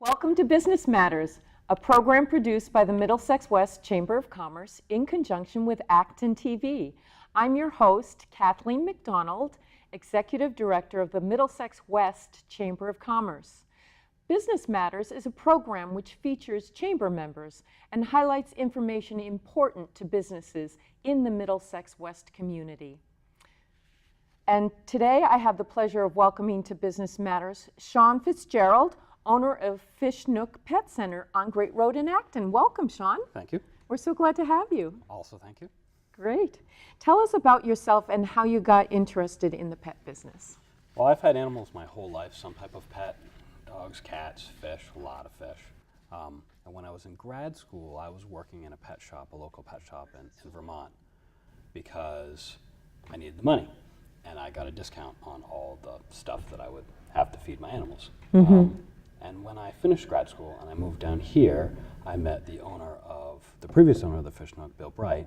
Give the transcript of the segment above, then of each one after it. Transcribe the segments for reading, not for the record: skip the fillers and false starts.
Welcome to Business Matters, a program produced by the Middlesex West Chamber of Commerce in conjunction with ActonTV. I'm your host, Kathleen McDonald, Executive Director of the Middlesex West Chamber of Commerce. Business Matters is a program which features chamber members and highlights information important to businesses in the Middlesex West community. And today I have the pleasure of welcoming to Business Matters Sean Fitzgerald, owner of Nook Pet Center on Great Road in Acton. Welcome, Sean. Thank you. We're so glad to have you. Also, thank you. Great. Tell us about yourself and how you got interested in the pet business. Well, I've had animals my whole life, some type of pet, dogs, cats, fish, a lot of fish. And when I was in grad school, I was working in a pet shop, a local pet shop in Vermont, because I needed the money. And I got a discount on all the stuff that I would have to feed my animals. And when I finished grad school and I moved down here, I met the previous owner of the Fish Nook, Bill Bright,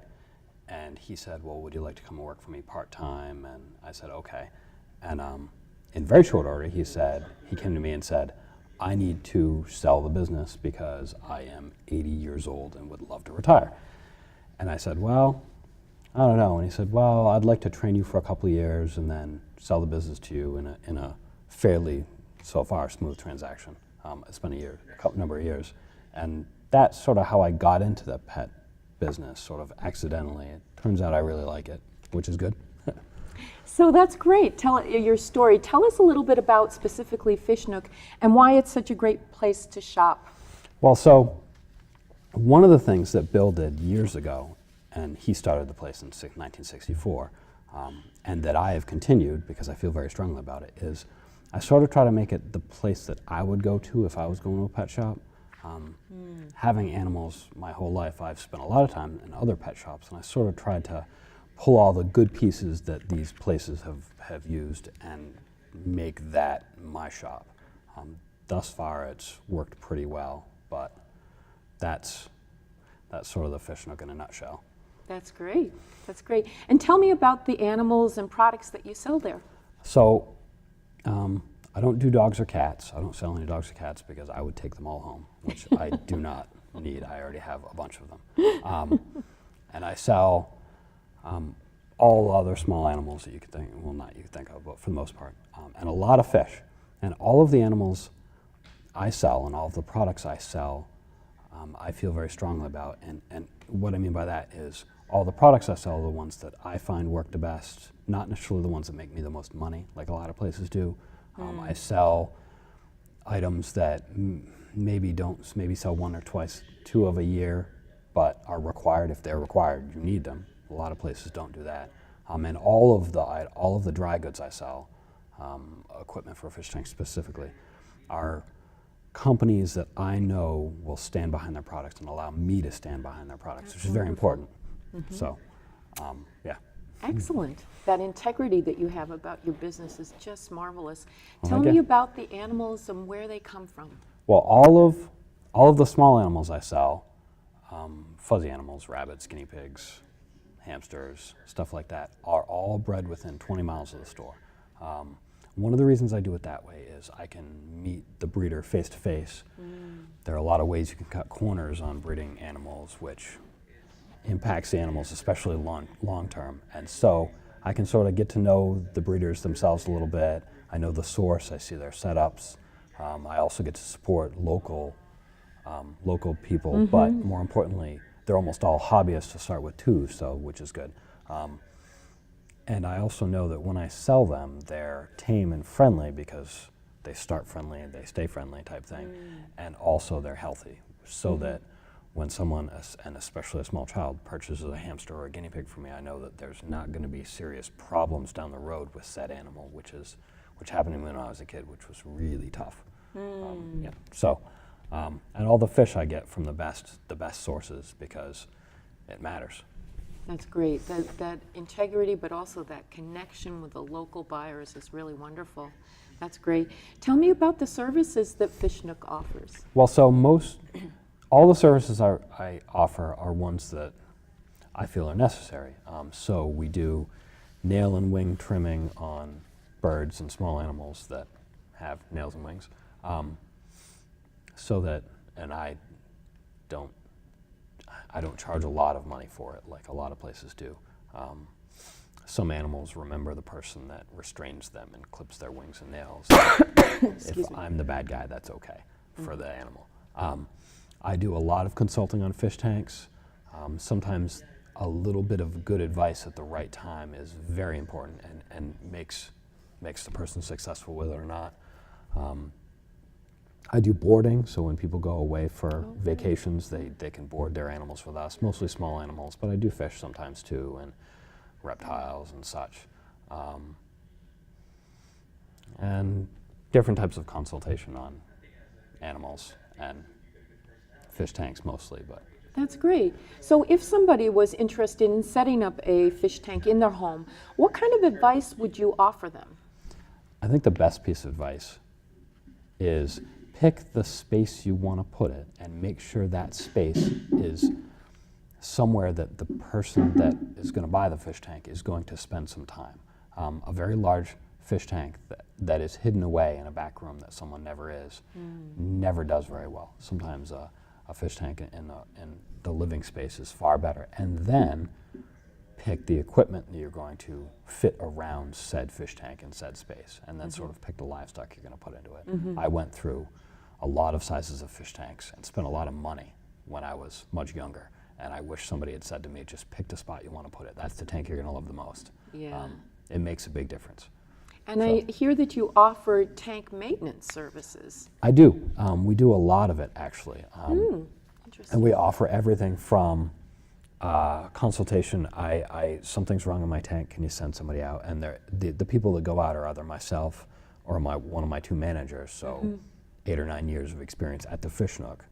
and he said, well, would you like to come and work for me part-time? And I said, okay. And in very short order, he came to me and said, I need to sell the business because I am 80 years old and would love to retire. And I said, well, I don't know. And he said, well, I'd like to train you for a couple of years and then sell the business to you in a fairly, so far, smooth transaction. It's been a number of years. And that's sort of how I got into the pet business, sort of accidentally. It turns out I really like it, which is good. So that's great. Tell your story. Tell us a little bit about specifically Fish Nook and why it's such a great place to shop. Well, so one of the things that Bill did years ago, and he started the place in 1964, and that I have continued because I feel very strongly about it, is I sort of try to make it the place that I would go to if I was going to a pet shop. Having animals my whole life, I've spent a lot of time in other pet shops, and I sort of tried to pull all the good pieces that these places have used and make that my shop. Thus far, it's worked pretty well, but that's sort of the Fish Nook in a nutshell. That's great. That's great. And tell me about the animals and products that you sell there. So, I don't do dogs or cats. I don't sell any dogs or cats because I would take them all home, which I do not need. I already have a bunch of them. And I sell all other small animals that you could think, well, not you could think of, but for the most part, and a lot of fish. And all of the animals I sell and all of the products I sell, I feel very strongly about. And what I mean by that is all the products I sell are the ones that I find work the best, not necessarily the ones that make me the most money, like a lot of places do. I sell items that maybe sell one or two of a year, but are required. If they're required, you need them. A lot of places don't do that. And all of the dry goods I sell, equipment for fish tanks specifically, are companies that I know will stand behind their products and allow me to stand behind their products, which is very important. So, yeah. Excellent. That integrity that you have about your business is just marvelous. Well, Tell me about the animals and where they come from. Well, all of the small animals I sell, fuzzy animals, rabbits, guinea pigs, hamsters, stuff like that, are all bred within 20 miles of the store. One of the reasons I do it that way is I can meet the breeder face to face. There are a lot of ways you can cut corners on breeding animals, which impacts the animals, especially long term. And so I can sort of get to know the breeders themselves a little bit. I know the source, I see their setups. I also get to support local people, but more importantly, they're almost all hobbyists to start with too, so which is good. And I also know that when I sell them, they're tame and friendly because they start friendly and they stay friendly type thing. And also they're healthy, so that when someone, and especially a small child, purchases a hamster or a guinea pig from me, I know that there's not going to be serious problems down the road with said animal, which happened to me when I was a kid, which was really tough. Yeah. So, and all the fish I get from the best sources because it matters. That's great. That integrity, but also that connection with the local buyers is really wonderful. That's great. Tell me about the services that Fish Nook offers. Well, so all the services I offer are ones that I feel are necessary. So we do nail and wing trimming on birds and small animals that have nails and wings. so that, and I don't charge a lot of money for it, like a lot of places do. Some animals remember the person that restrains them and clips their wings and nails. If I'm the bad guy, that's okay for the animal. I do a lot of consulting on fish tanks. Sometimes a little bit of good advice at the right time is very important and makes the person successful with it or not. I do boarding, so when people go away for vacations, they can board their animals with us, mostly small animals, but I do fish sometimes too, and reptiles and such. And different types of consultation on animals and fish tanks mostly, but. That's great. So if somebody was interested in setting up a fish tank in their home, what kind of advice would you offer them? I think the best piece of advice is pick the space you want to put it and make sure that space is somewhere that the person that is going to buy the fish tank is going to spend some time. A very large fish tank that is hidden away in a back room that someone never is never does very well. Sometimes a fish tank in the living space is far better. And then pick the equipment that you're going to fit around said fish tank in said space, and then sort of pick the livestock you're going to put into it. I went through a lot of sizes of fish tanks and spent a lot of money when I was much younger, and I wish somebody had said to me, just pick the spot you want to put it. That's the tank you're going to love the most. Yeah. It makes a big difference. And I hear that you offer tank maintenance services. I do. We do a lot of it, actually. Interesting. And we offer everything from consultation. Something's wrong in my tank. Can you send somebody out? And the people that go out are either myself or one of my two managers. So 8 or 9 years of experience at the Fish Nook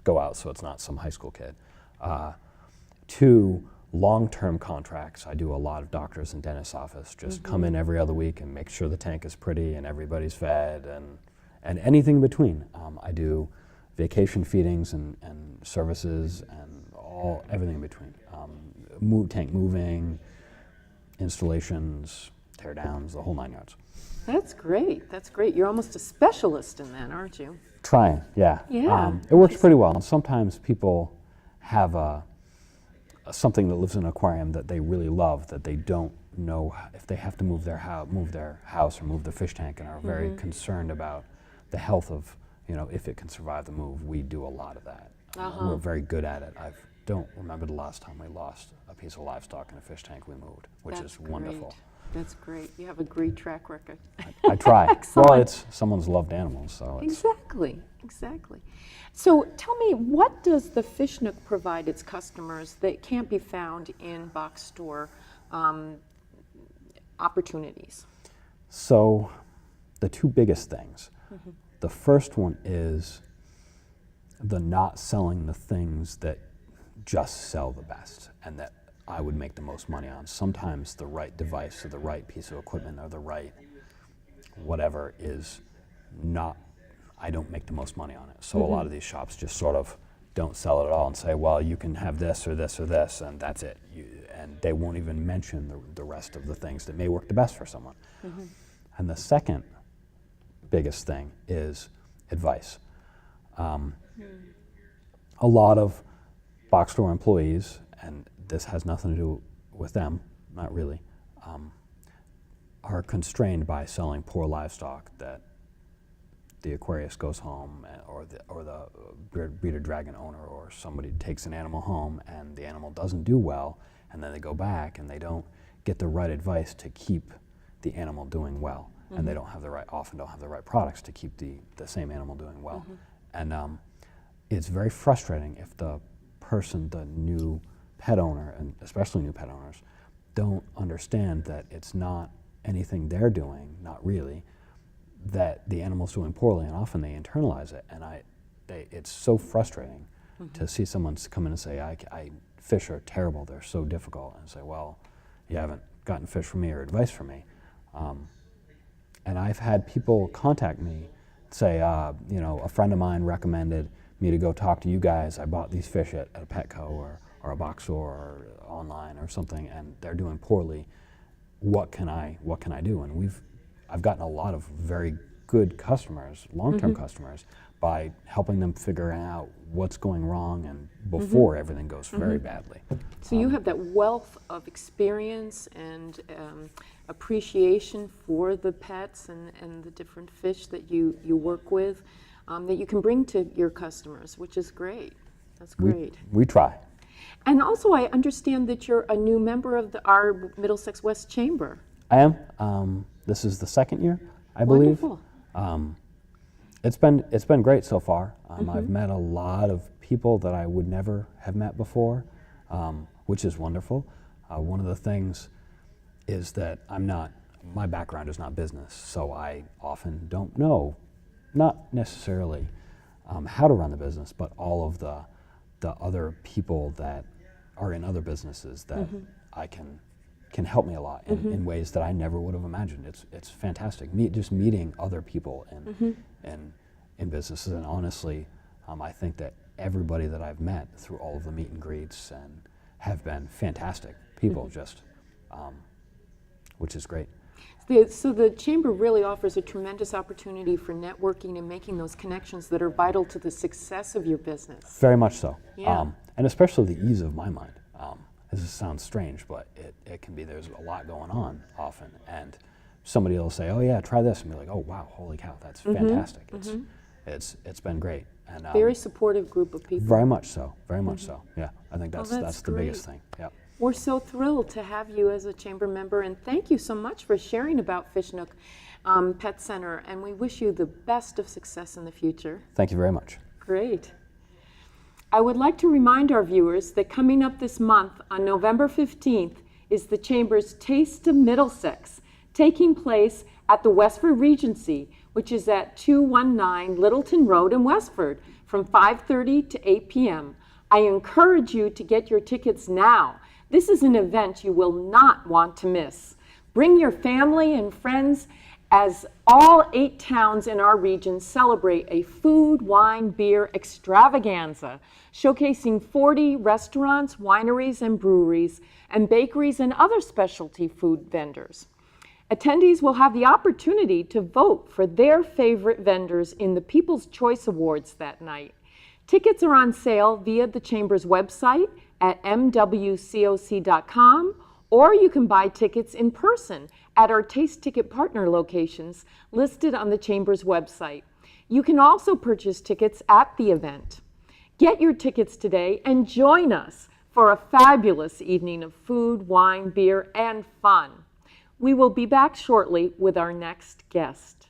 go out. So it's not some high school kid. 2 long-term contracts. I do a lot of doctors and dentists' office. Just come in every other week and make sure the tank is pretty and everybody's fed and anything in between. I do vacation feedings and services and everything in between. Tank moving, installations, tear downs, the whole 9 yards. That's great. That's great. You're almost a specialist in that, aren't you? Trying, yeah. Yeah. It works pretty well. And sometimes people have something that lives in an aquarium that they really love that they don't know if they have to move their house or move the fish tank, and are very concerned about the health of, if it can survive the move. We do a lot of that. We're very good at it. I don't remember the last time we lost a piece of livestock in a fish tank we moved, which is wonderful. That's great. You have a great track record. I try. Excellent. Well, it's someone's loved animals, so it's. Exactly. So tell me, what does the Fish Nook provide its customers that can't be found in box store opportunities? So the 2 biggest things. The first one is the not selling the things that just sell the best and that I would make the most money on. Sometimes the right device or the right piece of equipment or the right whatever is not, I don't make the most money on it. So a lot of these shops just sort of don't sell it at all and say, well, you can have this or this or this, and that's it. And they won't even mention the rest of the things that may work the best for someone. And the second biggest thing is advice. A lot of box store employees, and this has nothing to do with them, not really, are constrained by selling poor livestock that the aquarist goes home, or the breeder dragon owner or somebody takes an animal home and the animal doesn't do well, and then they go back and they don't get the right advice to keep the animal doing well, and they often don't have the right products to keep the same animal doing well. And it's very frustrating if the new pet owner, and especially new pet owners, don't understand that it's not anything they're doing, not really, that the animal's doing poorly, and often they internalize it. And it's so frustrating to see someone come in and say, fish are terrible, they're so difficult, and say, well, you haven't gotten fish from me or advice from me. And I've had people contact me, say, a friend of mine recommended me to go talk to you guys. I bought these fish at a Petco or a box store or online or something, and they're doing poorly. What can I do? And I've gotten a lot of very good customers, long-term customers, by helping them figure out what's going wrong and before everything goes very badly. So you have that wealth of experience and appreciation for the pets and the different fish that you work with that you can bring to your customers, which is great. That's great. We try. And also I understand that you're a new member of our Middlesex West Chamber. I am. This is the second year, I believe. Wonderful. It's been great so far. I've met a lot of people that I would never have met before, which is wonderful. One of the things is that my background is not business, so I often don't know, not necessarily how to run the business, but all of the other people that are in other businesses that I can help me a lot in ways that I never would have imagined. It's fantastic. Just meeting other people in businesses, and honestly, I think that everybody that I've met through all of the meet and greets and have been fantastic people, which is great. So the Chamber really offers a tremendous opportunity for networking and making those connections that are vital to the success of your business. Very much so. Yeah. And especially the ease of my mind. This sounds strange, but it can be, there's a lot going on often, and somebody will say, oh yeah, try this, and be like, oh wow, holy cow, that's fantastic. It's been great. And very supportive group of people. Very much so, very much so. Yeah, I think that's the biggest thing. Yeah. We're so thrilled to have you as a Chamber member, and thank you so much for sharing about Fish Nook Pet Center, and we wish you the best of success in the future. Thank you very much. Great. I would like to remind our viewers that coming up this month on November 15th is the Chamber's Taste of Middlesex, taking place at the Westford Regency, which is at 219 Littleton Road in Westford from 5:30 to 8 p.m. I encourage you to get your tickets now. This is an event you will not want to miss. Bring your family and friends as all 8 towns in our region celebrate a food, wine, beer extravaganza, showcasing 40 restaurants, wineries, and breweries, and bakeries and other specialty food vendors. Attendees will have the opportunity to vote for their favorite vendors in the People's Choice Awards that night. Tickets are on sale via the Chamber's website at mwcoc.com, or you can buy tickets in person at our Taste Ticket Partner locations listed on the Chamber's website. You can also purchase tickets at the event. Get your tickets today and join us for a fabulous evening of food, wine, beer, and fun. We will be back shortly with our next guest.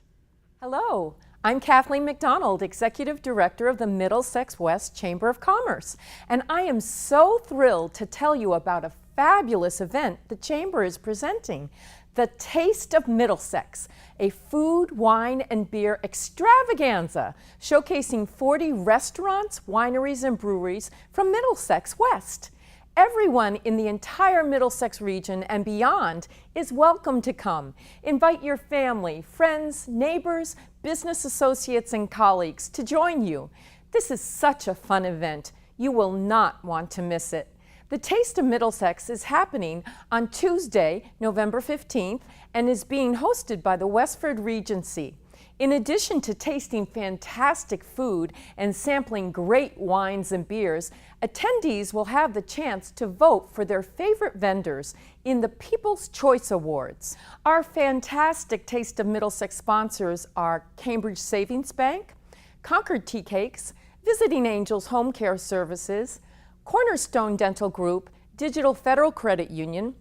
Hello, I'm Kathleen McDonald, Executive Director of the Middlesex West Chamber of Commerce, and I am so thrilled to tell you about a fabulous event the Chamber is presenting, the Taste of Middlesex, a food, wine, and beer extravaganza showcasing 40 restaurants, wineries, and breweries from Middlesex West. Everyone in the entire Middlesex region and beyond is welcome to come. Invite your family, friends, neighbors, business associates, and colleagues to join you. This is such a fun event. You will not want to miss it. The Taste of Middlesex is happening on Tuesday, November 15th, and is being hosted by the Westford Regency. In addition to tasting fantastic food and sampling great wines and beers, attendees will have the chance to vote for their favorite vendors in the People's Choice Awards. Our fantastic Taste of Middlesex sponsors are Cambridge Savings Bank, Concord Tea Cakes, Visiting Angels Home Care Services, Cornerstone Dental Group, Digital Federal Credit Union,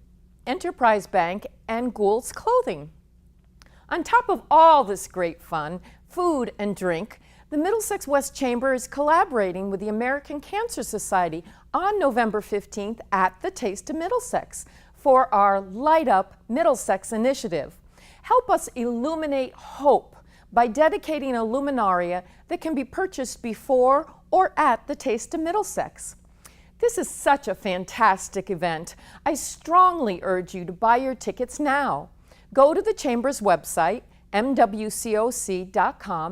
Enterprise Bank, and Gould's Clothing. On top of all this great fun, food, and drink, the Middlesex West Chamber is collaborating with the American Cancer Society on November 15th at the Taste of Middlesex for our Light Up Middlesex initiative. Help us illuminate hope by dedicating a luminaria that can be purchased before or at the Taste of Middlesex. This is such a fantastic event. I strongly urge you to buy your tickets now. Go to the Chamber's website, mwcoc.com,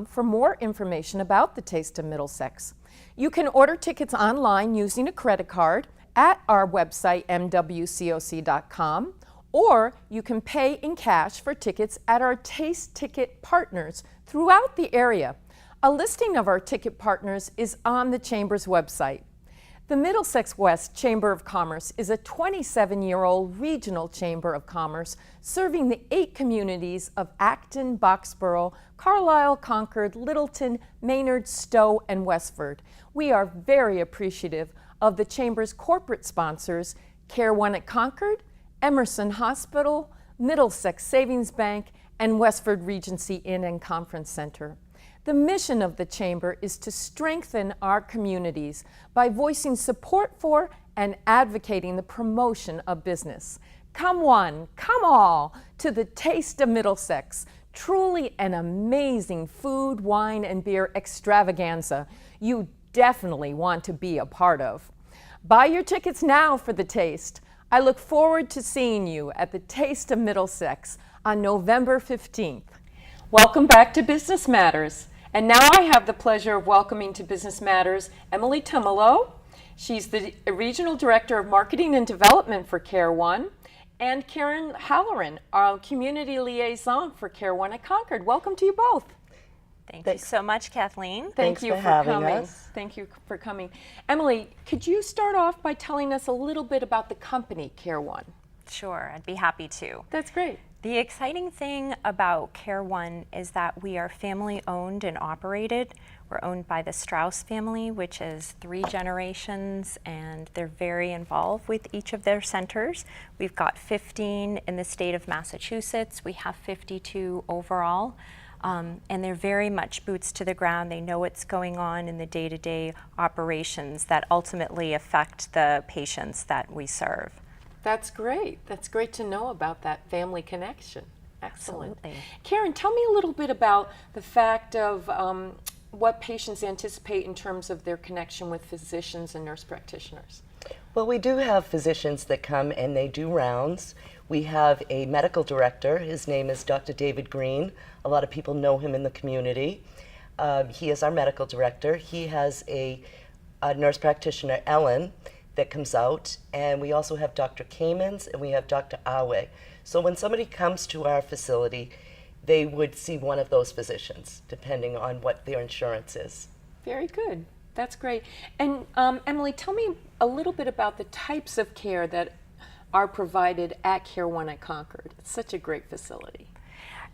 for more information about the Taste of Middlesex. You can order tickets online using a credit card at our website, mwcoc.com, Or you can pay in cash for tickets at our Taste Ticket partners throughout the area. A listing of our ticket partners is on the Chamber's website. The Middlesex West Chamber of Commerce is a 27-year-old regional chamber of commerce serving the 8 communities of Acton, Boxborough, Carlisle, Concord, Littleton, Maynard, Stowe, and Westford. We are very appreciative of the Chamber's corporate sponsors, CareOne at Concord, Emerson Hospital, Middlesex Savings Bank, and Westford Regency Inn and Conference Center. The mission of the Chamber is to strengthen our communities by voicing support for and advocating the promotion of business. Come one, come all to the Taste of Middlesex, truly an amazing food, wine, and beer extravaganza you definitely want to be a part of. Buy your tickets now for the Taste. I look forward to seeing you at the Taste of Middlesex on November 15th. Welcome back to Business Matters. And now I have the pleasure of welcoming to Business Matters Emily Tamilio. She's the Regional Director of Marketing and Development for CareOne, and Karen Halloran, our Community Liaison for CareOne at Concord. Welcome to you both. Thank you so much, Kathleen. Thank you for having coming. us. Thank you for coming. Emily, could you start off by telling us a little bit about the company CareOne? Sure, I'd be happy to. That's great. The exciting thing about CareOne is that we are family owned and operated. We're owned by the Strauss family, which is 3 generations, and they're very involved with each of their centers. We've got 15 in the state of Massachusetts. We have 52 overall. And they're very much boots to the ground. They know what's going on in the day-to-day operations that ultimately affect the patients that we serve. That's great. That's great to know about that family connection. Excellent. Absolutely. Karen, tell me a little bit about the fact of what patients anticipate in terms of their connection with physicians and nurse practitioners. Well, we do have physicians that come and they do rounds. We have a medical director. His name is Dr. David Green. A lot of people know him in the community. He is our medical director. He has a nurse practitioner, Ellen, that comes out, and we also have Dr. Kamens and we have Dr. Awe. So when somebody comes to our facility, they would see one of those physicians, depending on what their insurance is. Very good. That's great. And Emily, tell me a little bit about the types of care that are provided at CareOne at Concord. It's such a great facility.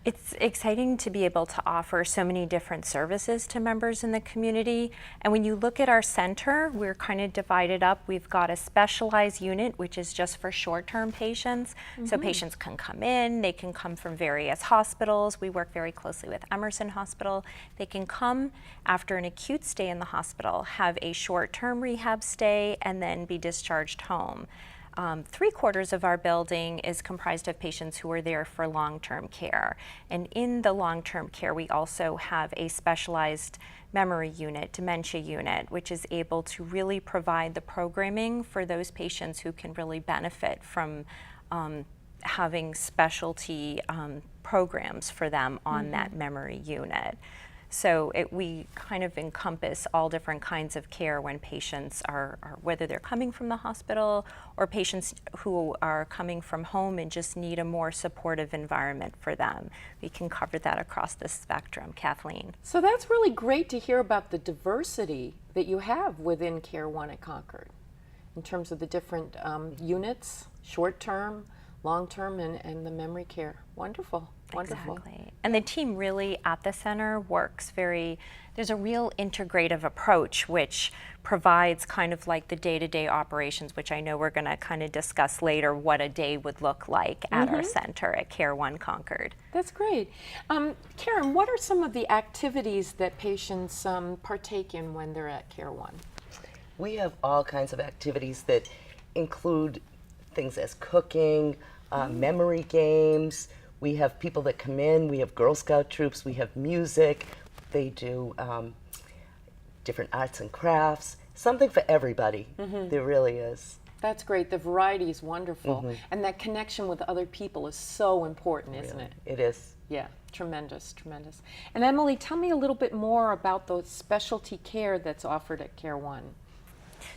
It's exciting to be able to offer so many different services to members in the community. And when you look at our center, we're kind of divided up. We've got a specialized unit, which is just for short-term patients. So patients can come in, they can come from various hospitals. We work very closely with Emerson Hospital. They can come after an acute stay in the hospital, have a short-term rehab stay, and then be discharged home. 3/4 of our building is comprised of patients who are there for long-term care. And in the long-term care, we also have a specialized memory unit, dementia unit, which is able to really provide the programming for those patients who can really benefit from having specialty programs for them on that memory unit. So we kind of encompass all different kinds of care when patients are, whether they're coming from the hospital or patients who are coming from home and just need a more supportive environment for them. We can cover that across the spectrum. Kathleen. So that's really great to hear about the diversity that you have within CareOne at Concord in terms of the different units, short-term, long-term, and the memory care. Wonderful. Wonderful. Exactly. And the team really at the center works there's a real integrative approach which provides kind of like the day-to-day operations, which I know we're going to kind of discuss later what a day would look like at our center at CareOne Concord. That's great. Karen, what are some of the activities that patients partake in when they're at CareOne? We have all kinds of activities that include things as cooking, memory games. We have people that come in, we have Girl Scout troops, we have music, they do different arts and crafts, something for everybody. There really is. That's great. The variety is wonderful. And that connection with other people is so important, isn't it? It is. Yeah, tremendous, tremendous. And Emily, tell me a little bit more about the specialty care that's offered at CareOne.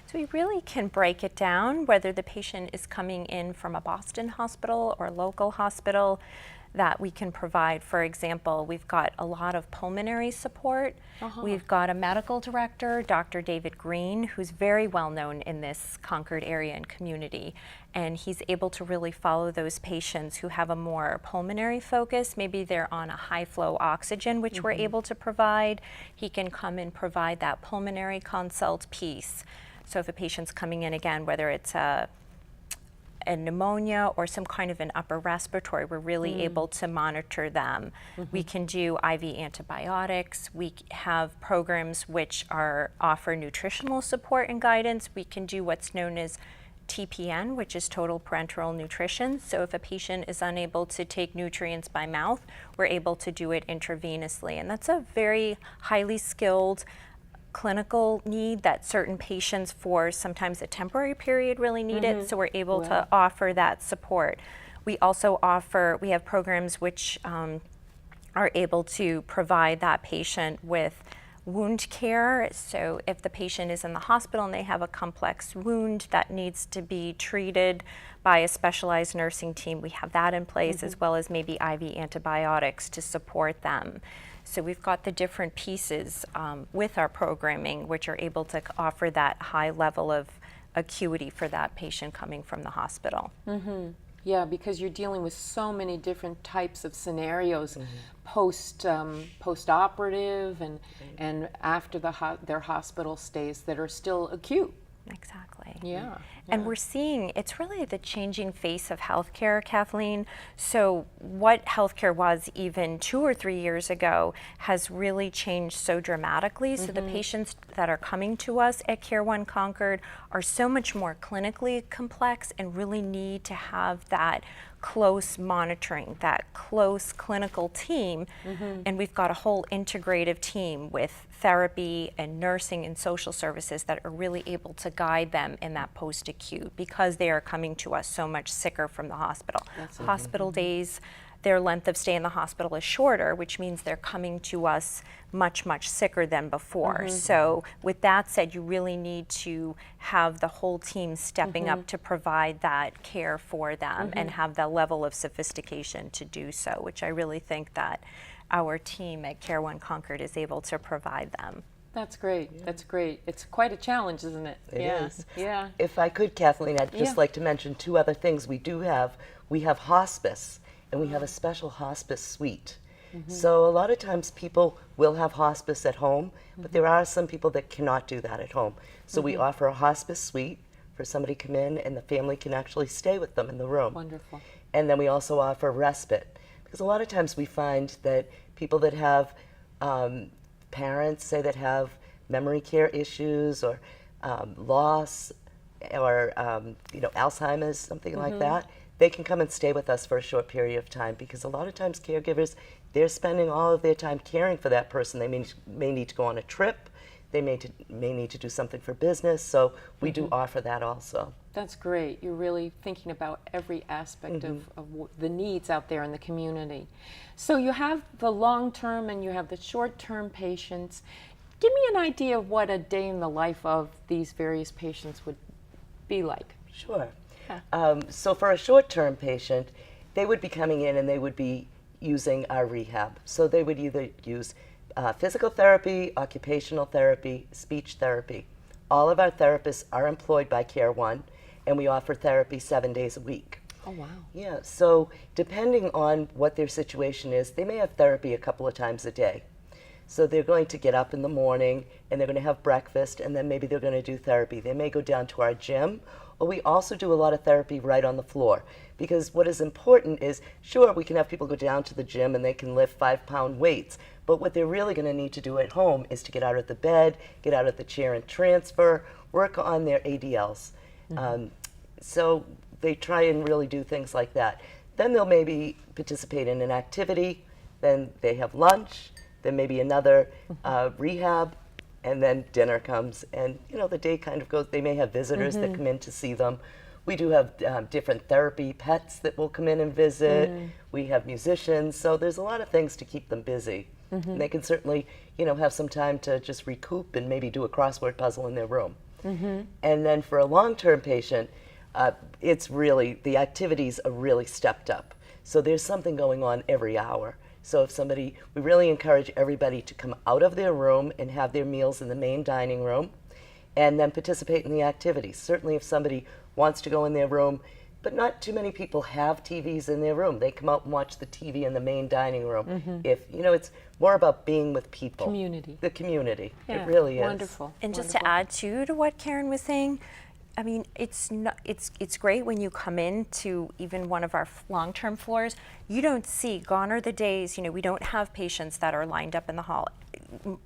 So we really can break it down, whether the patient is coming in from a Boston hospital or local hospital, that we can provide. For example, we've got a lot of pulmonary support. We've got a medical director, Dr. David Green, who's very well known in this Concord area and community. And he's able to really follow those patients who have a more pulmonary focus. Maybe they're on a high flow oxygen, which we're able to provide. He can come and provide that pulmonary consult piece. So if a patient's coming in, again, whether it's a pneumonia or some kind of an upper respiratory, we're really able to monitor them. We can do IV antibiotics. We have programs which offer nutritional support and guidance. We can do what's known as TPN, which is total parenteral nutrition. So if a patient is unable to take nutrients by mouth, we're able to do it intravenously. And that's a very highly skilled clinical need that certain patients for sometimes a temporary period really need it, so we're able to offer that support. We also we have programs which are able to provide that patient with wound care. So if the patient is in the hospital and they have a complex wound that needs to be treated by a specialized nursing team, we have that in place, as well as maybe IV antibiotics to support them. So we've got the different pieces with our programming, which are able to offer that high level of acuity for that patient coming from the hospital. Yeah, because you're dealing with so many different types of scenarios, post-operative and after their hospital stays that are still acute. Exactly. Yeah. And we're seeing, it's really the changing face of healthcare, Kathleen. So what healthcare was even 2 or 3 years ago has really changed so dramatically. So the patients that are coming to us at CareOne Concord are so much more clinically complex and really need to have that close monitoring, that close clinical team. And we've got a whole integrative team with therapy and nursing and social services that are really able to guide them in that post-acute, because they are coming to us so much sicker from the hospital. Hospital days, their length of stay in the hospital is shorter, which means they're coming to us much, much sicker than before. So with that said, you really need to have the whole team stepping up to provide that care for them and have the level of sophistication to do so, which I really think that our team at CareOne Concord is able to provide them. That's great. That's great. It's quite a challenge, isn't it? It is. Yeah. If I could, Kathleen, I'd just like to mention 2 other things we do have. We have hospice, and we have a special hospice suite. So a lot of times people will have hospice at home, but there are some people that cannot do that at home. So we offer a hospice suite for somebody to come in and the family can actually stay with them in the room. Wonderful. And then we also offer respite, because a lot of times we find that people that have parents, say, that have memory care issues or loss or Alzheimer's, something like that, they can come and stay with us for a short period of time, because a lot of times caregivers, they're spending all of their time caring for that person. They may need to go on a trip, they may need to do something for business, so we do offer that also. That's great. You're really thinking about every aspect of the needs out there in the community. So you have the long-term and you have the short-term patients. Give me an idea of what a day in the life of these various patients would be like. Sure. So for a short-term patient, they would be coming in and they would be using our rehab. So they would either use physical therapy, occupational therapy, speech therapy. All of our therapists are employed by CareOne, and we offer therapy 7 days a week. Oh, wow. Yeah, so depending on what their situation is, they may have therapy a couple of times a day. So they're going to get up in the morning and they're going to have breakfast, and then maybe they're going to do therapy. They may go down to our gym, or we also do a lot of therapy right on the floor. Because what is important is, sure, we can have people go down to the gym and they can lift 5-pound weights, but what they're really going to need to do at home is to get out of the bed, get out of the chair and transfer, work on their ADLs. So they try and really do things like that. Then they'll maybe participate in an activity, then they have lunch, then maybe another rehab, and then dinner comes, and the day kind of goes. They may have visitors that come in to see them. We do have different therapy pets that will come in and visit. We have musicians, so there's a lot of things to keep them busy. And they can certainly, have some time to just recoup and maybe do a crossword puzzle in their room. And then for a long-term patient, it's really, the activities are really stepped up. So there's something going on every hour. So if somebody, we really encourage everybody to come out of their room and have their meals in the main dining room and then participate in the activities. Certainly if somebody wants to go in their room, but not too many people have TVs in their room. They come out and watch the TV in the main dining room. If, you know, it's more about being with people. Community. The community. Yeah, It really is. wonderful. And just to add to what Karen was saying, I mean, it's great when you come in to even one of our long-term floors. You don't see, gone are the days, you know, we don't have patients that are lined up in the hall.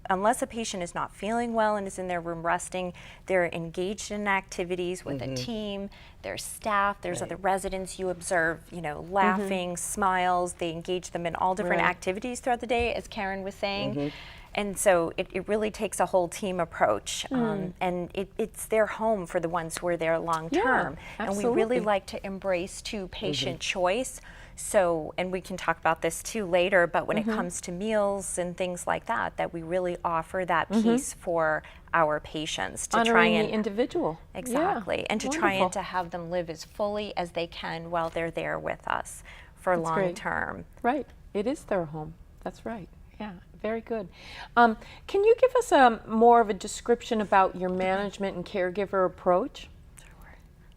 Unless a patient is not feeling well and is in their room resting, they're engaged in activities with a team, there's staff, there's other residents you observe, you know, laughing, smiles. They engage them in all different activities throughout the day, as Karen was saying. And so it really takes a whole team approach, and it's their home for the ones who are there long term. And we really like to embrace patient choice. So, and we can talk about this too later, but when it comes to meals and things like that, that we really offer that piece for our patients to try Honoring and the individual. exactly, Yeah, and to try wonderful. and to have them live as fully as they can while they're there with us for That's long great. term. Right. It is their home. That's right. Yeah, very good. Can you give us more of a description about your management and caregiver approach?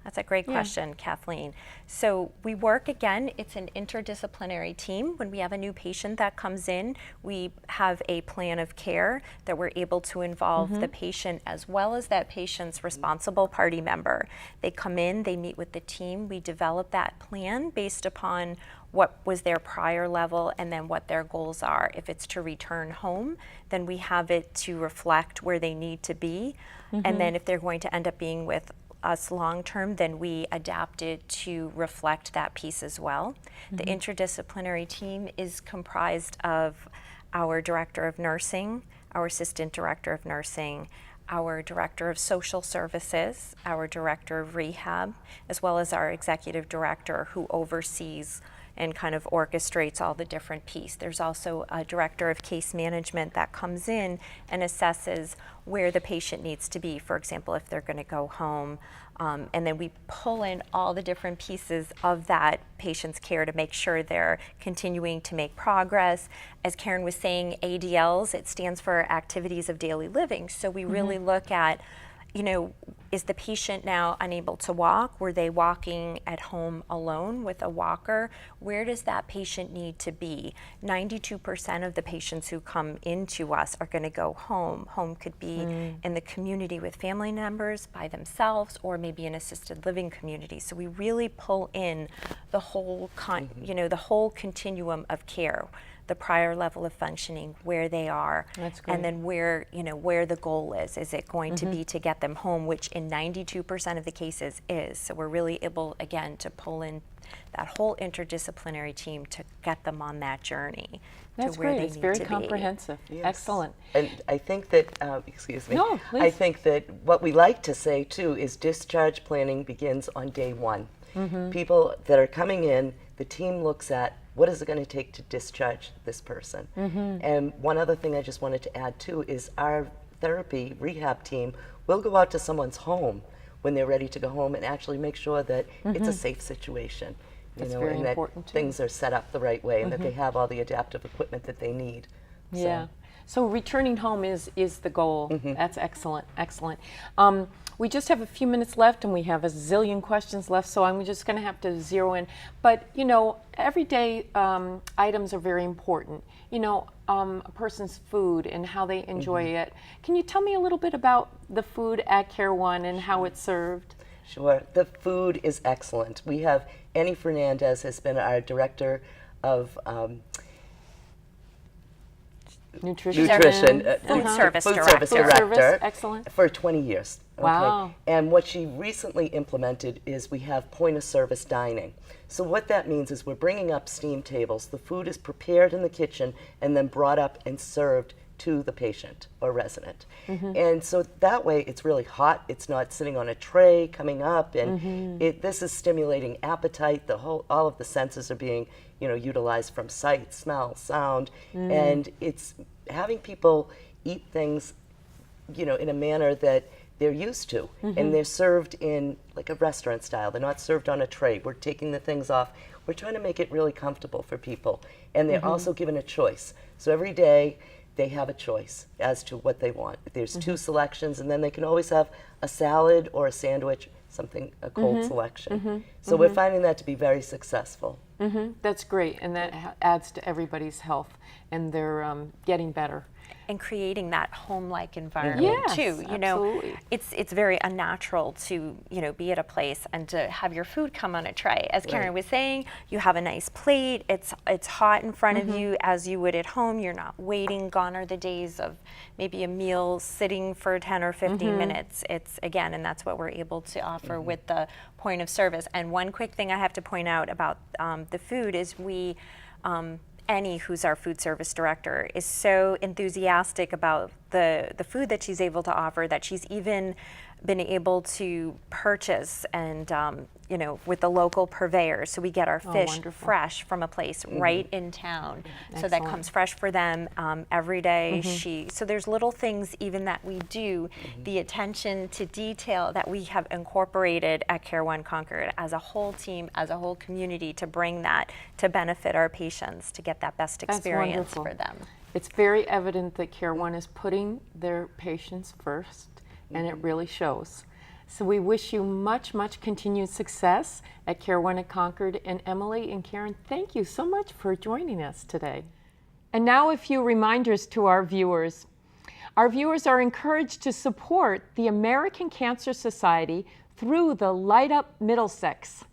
That's a great question, Kathleen. So we work, again, it's an interdisciplinary team. When we have a new patient that comes in, we have a plan of care that we're able to involve the patient as well as that patient's responsible party member. They come in, they meet with the team, we develop that plan based upon what was their prior level and then what their goals are. If it's to return home, then we have it to reflect where they need to be. And then if they're going to end up being with us long term, then we adapt it to reflect that piece as well. The interdisciplinary team is comprised of our director of nursing, our assistant director of nursing, our director of social services, our director of rehab, as well as our executive director who oversees and kind of orchestrates all the different pieces. There's also a director of case management that comes in and assesses where the patient needs to be, for example, if they're going to go home. And then we pull in all the different pieces of that patient's care to make sure they're continuing to make progress. As Karen was saying, ADLs, it stands for Activities of Daily Living. So we really look at, you know, is the patient now unable to walk? Were they walking at home alone with a walker? Where does that patient need to be? 92% of the patients who come into us are going to go home. Home could be in the community with family members, by themselves, or maybe an assisted living community. So we really pull in the whole, you know, the whole continuum of care. The prior level of functioning, where they are, That's great. and then where, you know, where the goal is. Is it going to be to get them home, which in 92% of the cases is. So we're really able, again, to pull in that whole interdisciplinary team to get them on that journey That's to where great. they It's need very to be. comprehensive. Yes. Excellent. And I think that, excuse me. No, I please. think that what we like to say too is discharge planning begins on day one. People that are coming in, the team looks at what is it going to take to discharge this person. And one other thing I just wanted to add too is our therapy rehab team will go out to someone's home when they're ready to go home and actually make sure that it's a safe situation. That's You know, very and that important, too. things are set up the right way and that they have all the adaptive equipment that they need. So- Yeah. So returning home is the goal. That's excellent, excellent. We just have a few minutes left and we have a zillion questions left, so I'm just going to have to zero in. But, you know, everyday items are very important. You know, a person's food and how they enjoy it. Can you tell me a little bit about the food at CareOne and how it's served? Sure. The food is excellent. We have Annie Fernandez has been our director of Nutrition. Food service food director. service Food service, director excellent. for 20 years. Okay? Wow. And what she recently implemented is we have point of service dining. So what that means is we're bringing up steam tables. The food is prepared in the kitchen and then brought up and served to the patient or resident. And so that way it's really hot. It's not sitting on a tray coming up, and this is stimulating appetite. All of the senses are being, you know, utilized from sight, smell, sound, and it's having people eat things, you know, in a manner that they're used to. And they're served in like a restaurant style. They're not served on a tray. We're taking the things off. We're trying to make it really comfortable for people. And they're also given a choice. So every day they have a choice as to what they want. There's 2 selections, and then they can always have a salad or a sandwich, something, a cold selection. So we're finding that to be very successful. That's great, and that adds to everybody's health, and they're getting better. And creating that home-like environment Yes, too. You know, absolutely. it's very unnatural to, you know, be at a place and to have your food come on a tray. As Karen was saying, you have a nice plate. It's hot in front of you as you would at home. You're not waiting. Gone are the days of maybe a meal sitting for 10 or 15 minutes. It's again, and that's what we're able to offer with the point of service. And one quick thing I have to point out about the food is we. Annie, who's our food service director, is so enthusiastic about the food that she's able to offer that she's even been able to purchase and you know, with the local purveyors. So we get our fish wonderful. fresh from a place right in town. So that Excellent. comes fresh for them every day. So there's little things even that we do, the attention to detail that we have incorporated at CareOne Concord as a whole team, as a whole community, to bring that to benefit our patients, to get that best experience wonderful. for them. It's very evident that CareOne is putting their patients first, and it really shows. So we wish you much, much continued success at CareOne at Concord. And Emily and Karen, thank you so much for joining us today. And now a few reminders to our viewers. Our viewers are encouraged to support the American Cancer Society through the Light Up Middlesex,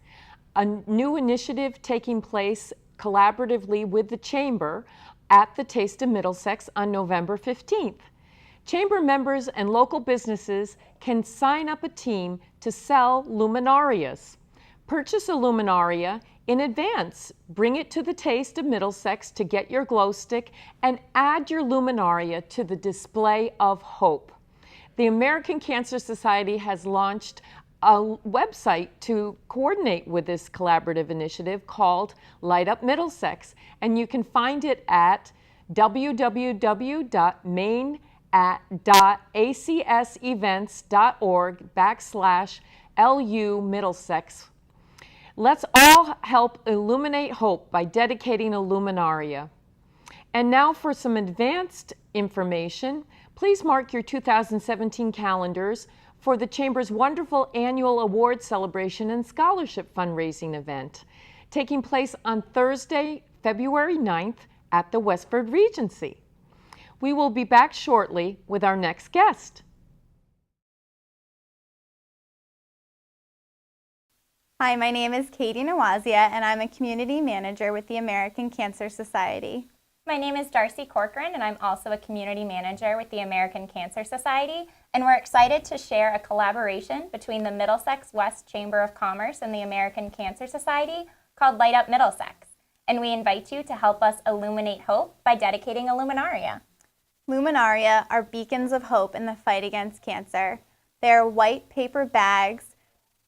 a new initiative taking place collaboratively with the Chamber at the Taste of Middlesex on November 15th. Chamber members and local businesses can sign up a team to sell luminarias. Purchase a luminaria in advance, bring it to the Taste of Middlesex to get your glow stick, and add your luminaria to the display of hope. The American Cancer Society has launched a website to coordinate with this collaborative initiative called Light Up Middlesex, and you can find it at www.main.acsevents.org/LU Middlesex. Let's all help illuminate hope by dedicating a luminaria. And now for some advanced information, please mark your 2017 calendars for the Chamber's wonderful annual award celebration and scholarship fundraising event, taking place on Thursday, February 9th at the Westford Regency. We will be back shortly with our next guest. Hi, my name is Katie Nawazia, and I'm a community manager with the American Cancer Society. My name is Darcy Corcoran, and I'm also a community manager with the American Cancer Society, and we're excited to share a collaboration between the Middlesex West Chamber of Commerce and the American Cancer Society called Light Up Middlesex, and we invite you to help us illuminate hope by dedicating a luminaria. Luminaria are beacons of hope in the fight against cancer. They are white paper bags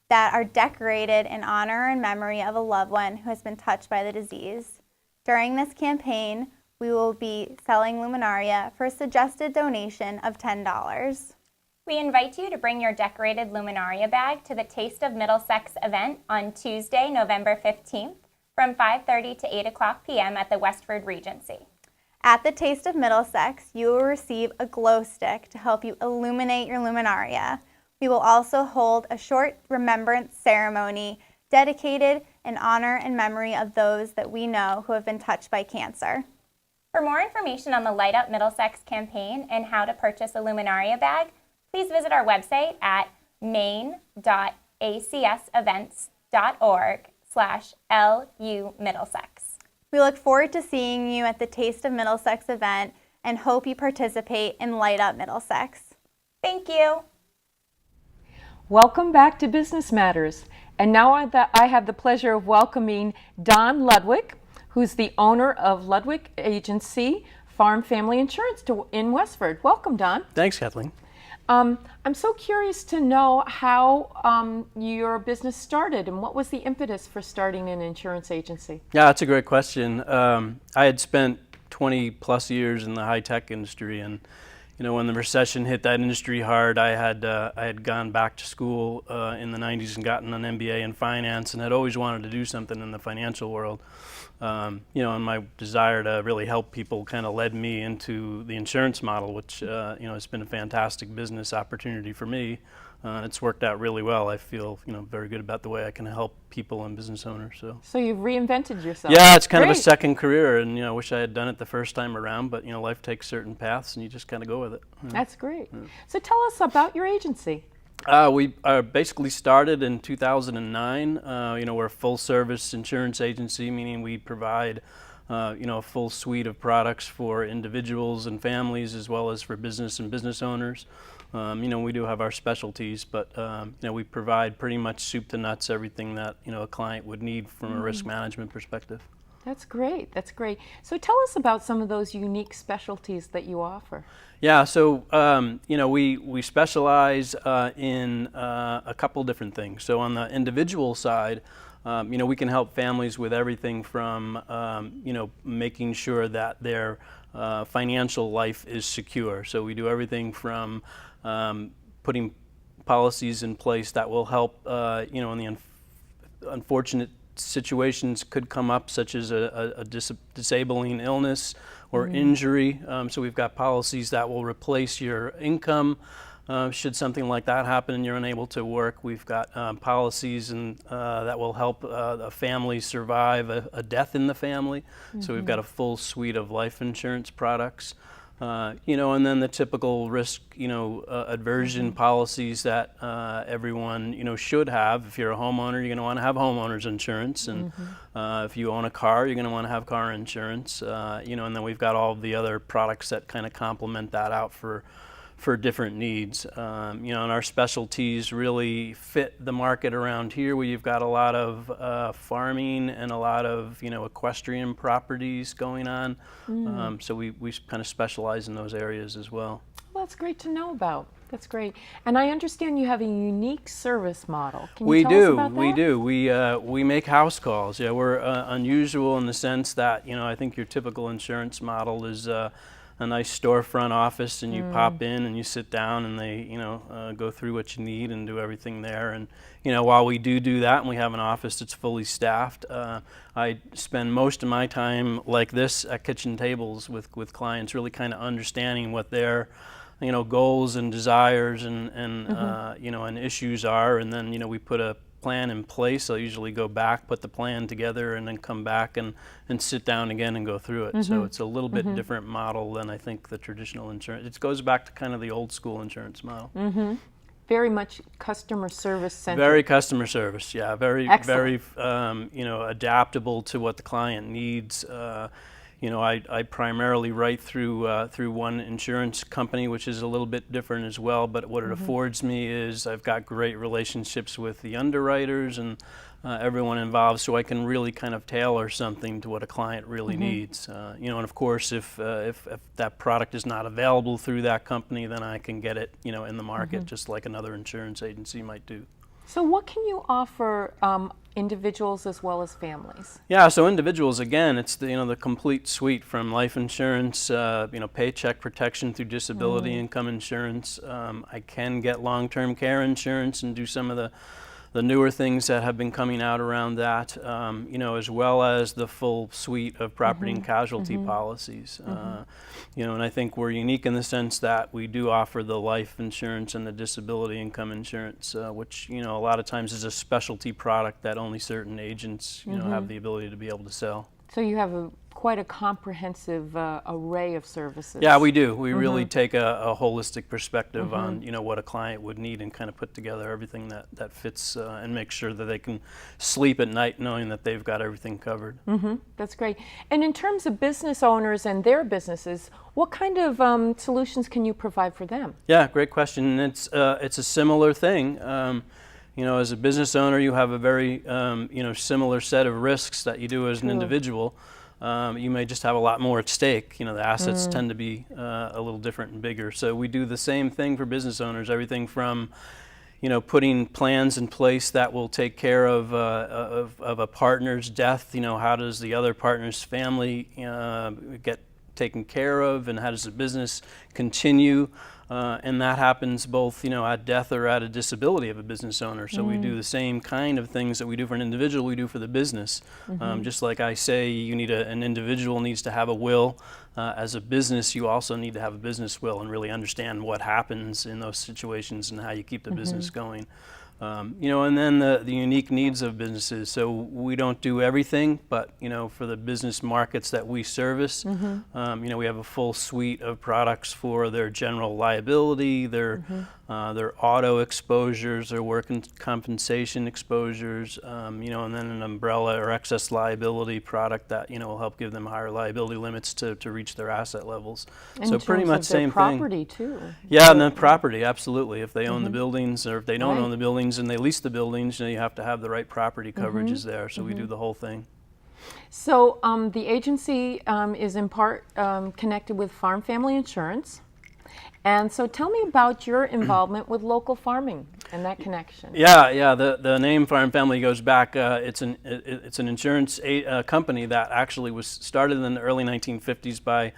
that are decorated in honor and memory of a loved one who has been touched by the disease. During this campaign, we will be selling luminaria for a suggested donation of $10. We invite you to bring your decorated luminaria bag to the Taste of Middlesex event on Tuesday, November 15th from 5:30 to 8 o'clock p.m. at the Westford Regency. At the Taste of Middlesex, you will receive a glow stick to help you illuminate your luminaria. We will also hold a short remembrance ceremony dedicated in honor and memory of those that we know who have been touched by cancer. For more information on the Light Up Middlesex campaign and how to purchase a luminaria bag, please visit our website at main.acsevents.org/LU Middlesex. We look forward to seeing you at the Taste of Middlesex event and hope you participate in Light Up Middlesex. Thank you. Welcome back to Business Matters. And now I have the pleasure of welcoming Don Ludwig, who's the owner of Ludwig Agency Farm Family Insurance in Westford. Welcome, Don. Thanks, Kathleen. I'm so curious to know how your business started and what was the impetus for starting an insurance agency? Yeah, that's a great question. I had spent 20 plus years in the high-tech industry, and when the recession hit that industry hard, I had gone back to school in the 90s and gotten an MBA in finance, and had always wanted to do something in the financial world. And my desire to really help people kind of led me into the insurance model, which has been a fantastic business opportunity for me. It's worked out really well. I feel very good about the way I can help people and business owners. So you've reinvented yourself. yeah, it's kind of a Great. second career, and I wish I had done it the first time around. But life takes certain paths, and you just kind of go with it. That's great. So tell us about your agency. We basically started in 2009. We're a full-service insurance agency, meaning we provide a full suite of products for individuals and families, as well as for business and business owners. We do have our specialties, but we provide pretty much soup to nuts everything that a client would need from a risk management perspective. That's great. That's great. So tell us about some of those unique specialties that you offer. Yeah, so we specialize in a couple different things. So on the individual side, we can help families with everything from making sure that their financial life is secure. So we do everything from putting policies in place that will help in the unfortunate situations could come up, such as a disabling illness or injury. So we've got policies that will replace your income should something like that happen and you're unable to work. We've got policies that will help a family survive a death in the family. So we've got a full suite of life insurance products. And then the typical risk, aversion policies that everyone, should have. If you're a homeowner, you're going to want to have homeowners insurance, and if you own a car, you're going to want to have car insurance. And then we've got all of the other products that kind of complement that out for different needs. And our specialties really fit the market around here, where you've got a lot of farming and a lot of equestrian properties going on. So we kind of specialize in those areas as well. Well, that's great to know about. That's great. And I understand you have a unique service model. Can you We tell do. us about that? We do. We make house calls. Yeah, we're unusual in the sense that I think your typical insurance model is a nice storefront office, and you pop in and you sit down, and they go through what you need and do everything there. And while we do that, and we have an office that's fully staffed, I spend most of my time like this at kitchen tables with clients, really kind of understanding what their goals and desires and issues are, and then we put a plan in place. I'll usually go back, put the plan together, and then come back and sit down again and go through it. So it's a little bit different model than I think the traditional insurance. It goes back to kind of the old school insurance model. Very much customer service centered. Very customer service, yeah. Very, Excellent. very adaptable to what the client needs. I primarily write through one insurance company, which is a little bit different as well, but what it affords me is I've got great relationships with the underwriters and everyone involved, so I can really kind of tailor something to what a client really needs. And of course, if that product is not available through that company, then I can get it in the market, just like another insurance agency might do. So what can you offer individuals as well as families? Yeah, so individuals, again, it's the complete suite, from life insurance, paycheck protection through disability income insurance. I can get long-term care insurance and do some of the newer things that have been coming out around that, as well as the full suite of property and casualty policies. And I think we're unique in the sense that we do offer the life insurance and the disability income insurance, which, a lot of times is a specialty product that only certain agents, have the ability to be able to sell. So you have quite a comprehensive array of services. Yeah, we do. We really take a holistic perspective on what a client would need, and kind of put together everything that fits and make sure that they can sleep at night knowing that they've got everything covered. That's great. And in terms of business owners and their businesses, what kind of solutions can you provide for them? Yeah, great question. And it's a similar thing. As a business owner, you have a very similar set of risks that you do as an individual. You may just have a lot more at stake. The assets tend to be a little different and bigger. So we do the same thing for business owners. Everything from putting plans in place that will take care of a partner's death. How does the other partner's family get taken care of, and how does the business continue? And that happens both, at death or at a disability of a business owner. So we do the same kind of things that we do for an individual, we do for the business. Just like I say, you need an individual needs to have a will. As a business, you also need to have a business will and really understand what happens in those situations and how you keep the business going. And then the unique needs of businesses. So we don't do everything, but for the business markets that we service, we have a full suite of products for their general liability, their auto exposures, their workers' compensation exposures, and then an umbrella or excess liability product that will help give them higher liability limits to reach their asset levels. So pretty much same thing. Property too. Yeah, and then property, absolutely. If they own the buildings, or if they don't own the buildings and they lease the buildings, you have to have the right property coverages there. So we do the whole thing. So the agency is in part connected with Farm Family Insurance. And so tell me about your involvement with local farming and that connection. Yeah. The name Farm Family goes back. It's an insurance company that actually was started in the early 1950s by.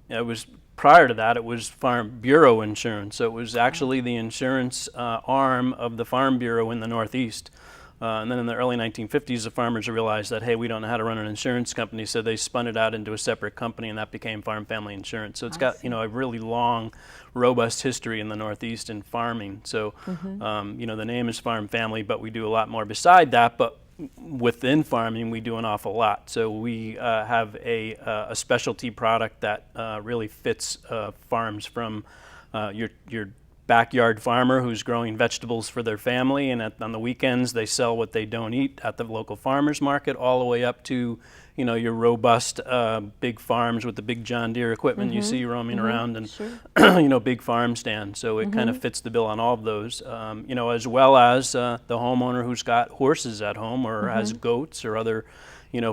It was prior to that. It was Farm Bureau Insurance. So it was actually the insurance arm of the Farm Bureau in the Northeast. And then in the early 1950s, the farmers realized that, hey, we don't know how to run an insurance company, so they spun it out into a separate company, and that became Farm Family Insurance. So it's got, a really long, robust history in the Northeast in farming. So, the name is Farm Family, but we do a lot more beside that. But within farming, we do an awful lot. So we have a specialty product that really fits farms from your backyard farmer who's growing vegetables for their family, and on the weekends they sell what they don't eat at the local farmers market, all the way up to your robust big farms with the big John Deere equipment you see roaming around, and big farm stands. So it kind of fits the bill on all of those, as well as the homeowner who's got horses at home or has goats or other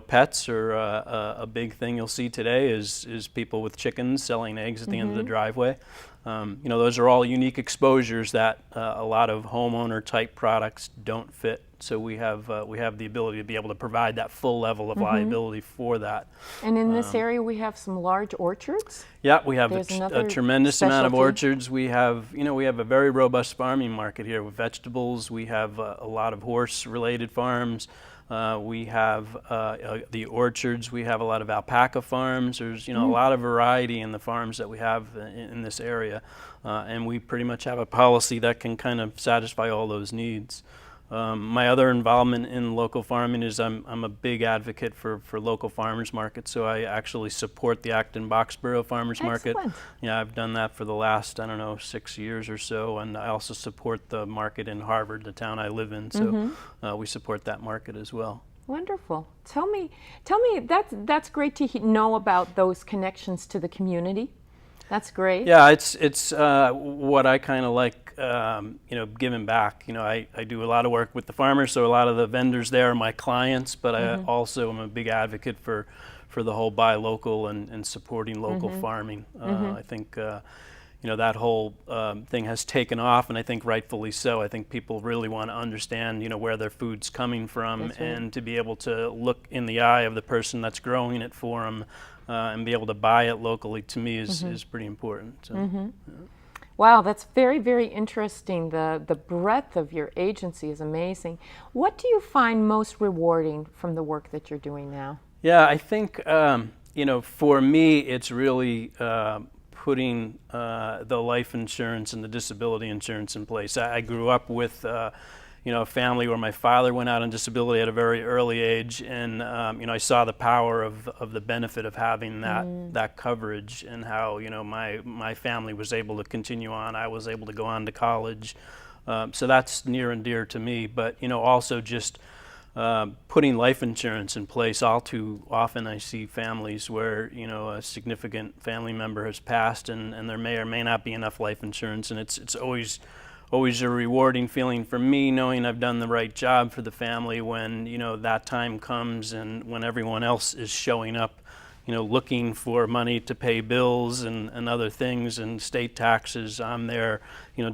pets, or a big thing you'll see today is people with chickens selling eggs at the end of the driveway. Those are all unique exposures that a lot of homeowner type products don't fit. So we have the ability to be able to provide that full level of liability for that. And in this area, we have some large orchards. Yeah, we have There's a tremendous amount of specialty. orchards. We have a very robust farming market here with vegetables. We have a lot of horse-related farms. We have the orchards. We have a lot of alpaca farms. There's a lot of variety in the farms that we have in this area, and we pretty much have a policy that can kind of satisfy all those needs. My other involvement in local farming is I'm a big advocate for local farmers markets, so I actually support the Acton-Boxborough Farmers Market. Yeah, I've done that for the last, 6 years or so, and I also support the market in Harvard, the town I live in, so we support that market as well. Wonderful. Tell me, that's great to know about those connections to the community. That's great. Yeah, it's what I kind of like, giving back. I do a lot of work with the farmers, so a lot of the vendors there are my clients, but I also am a big advocate for the whole buy local and supporting local farming. I think, that whole thing has taken off, and I think rightfully so. I think people really want to understand, where their food's coming from, and to be able to look in the eye of the person that's growing it for them, and be able to buy it locally, to me is pretty important. So, yeah. Wow, that's very, very interesting. The breadth of your agency is amazing. What do you find most rewarding from the work that you're doing now? Yeah, I think, for me, it's really putting the life insurance and the disability insurance in place. I grew up with a family where my father went out on disability at a very early age, and I saw the power of the benefit of having that coverage, and how my family was able to continue on. I was able to go on to college, so that's near and dear to me. But also just putting life insurance in place. All too often I see families where a significant family member has passed, and there may or may not be enough life insurance, and it's always a rewarding feeling for me, knowing I've done the right job for the family when that time comes, and when everyone else is showing up looking for money to pay bills and other things and state taxes. I'm there,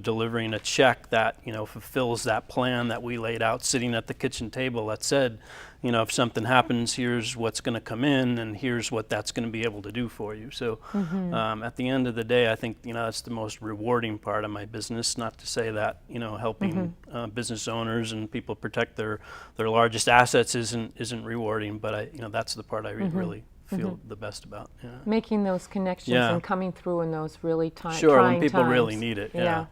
delivering a check that, fulfills that plan that we laid out sitting at the kitchen table that said, if something happens, here's what's going to come in and here's what that's going to be able to do for you. So at the end of the day, I think, that's the most rewarding part of my business. Not to say that, helping business owners and people protect their largest assets isn't rewarding, but that's the part I really feel the best about. Yeah. Making those connections and coming through in those really Sure, trying when people times. really need it. Yeah.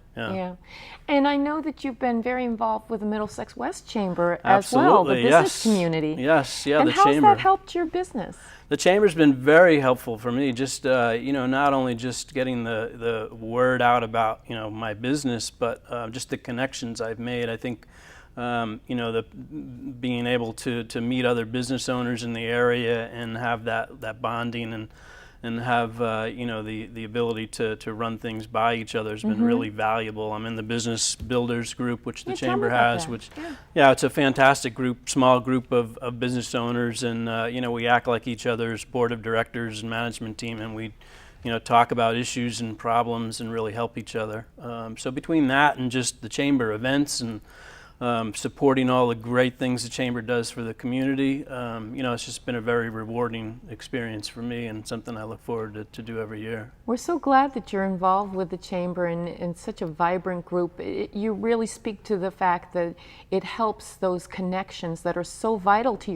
And I know that you've been very involved with the Middlesex West Chamber Absolutely, as well, the business yes. community. Yes, yeah, And the how's chamber. that helped your business? The chamber's been very helpful for me. Just not only just getting the word out about my business, but just the connections I've made. I think the being able to meet other business owners in the area and have that bonding and have the ability to run things by each other has been really valuable. I'm in the business builders group, which the chamber has, which it's a fantastic group, small group of business owners, and we act like each other's board of directors and management team, and we talk about issues and problems and really help each other. So between that and just the chamber events and supporting all the great things the chamber does for the community, it's just been a very rewarding experience for me and something I look forward to do every year. We're so glad that you're involved with the chamber in such a vibrant group. You really speak to the fact that it helps those connections that are so vital to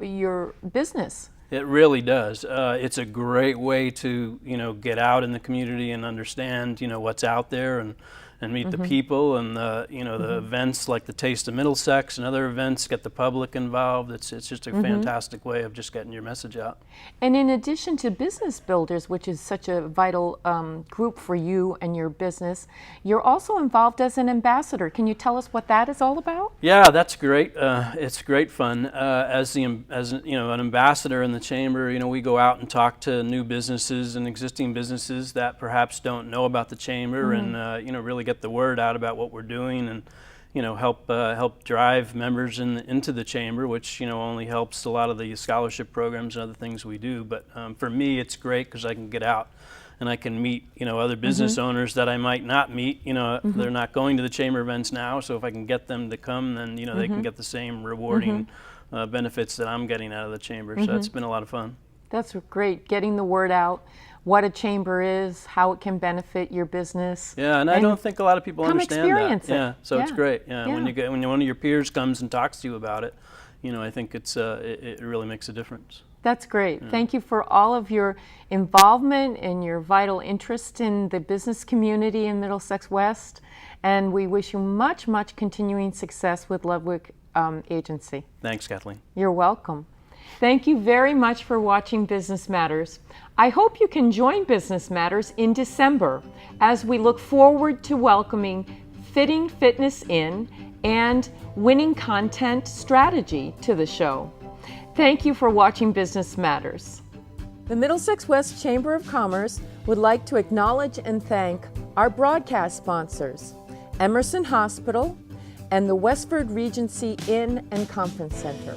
your business. It really does. It's a great way to get out in the community and understand what's out there and meet the people and the events like the Taste of Middlesex and other events, get the public involved. It's just a fantastic way of just getting your message out. And in addition to Business Builders, which is such a vital group for you and your business, you're also involved as an ambassador. Can you tell us what that is all about? Yeah, that's great. It's great fun. As an ambassador in the chamber, we go out and talk to new businesses and existing businesses that perhaps don't know about the chamber and really get the word out about what we're doing and help drive members into the chamber, which only helps a lot of the scholarship programs and other things we do. But for me, it's great because I can get out and I can meet other business owners that I might not meet. They're not going to the chamber events now, so if I can get them to come, then they can get the same rewarding benefits that I'm getting out of the chamber. So that's been a lot of fun. That's great, getting the word out, what a chamber is, how it can benefit your business. Yeah, and I don't think a lot of people understand experience that. it. Yeah, so it's great. Yeah, when one of your peers comes and talks to you about it, I think it really makes a difference. That's great. Thank you for all of your involvement and your vital interest in the business community in Middlesex West, and we wish you much, much continuing success with Ludwig Agency. Thanks, Kathleen. You're welcome. Thank you very much for watching Business Matters. I hope you can join Business Matters in December as we look forward to welcoming Fitting Fitness In and Winning Content Strategy to the show. Thank you for watching Business Matters. The Middlesex West Chamber of Commerce would like to acknowledge and thank our broadcast sponsors, Emerson Hospital and the Westford Regency Inn and Conference Center.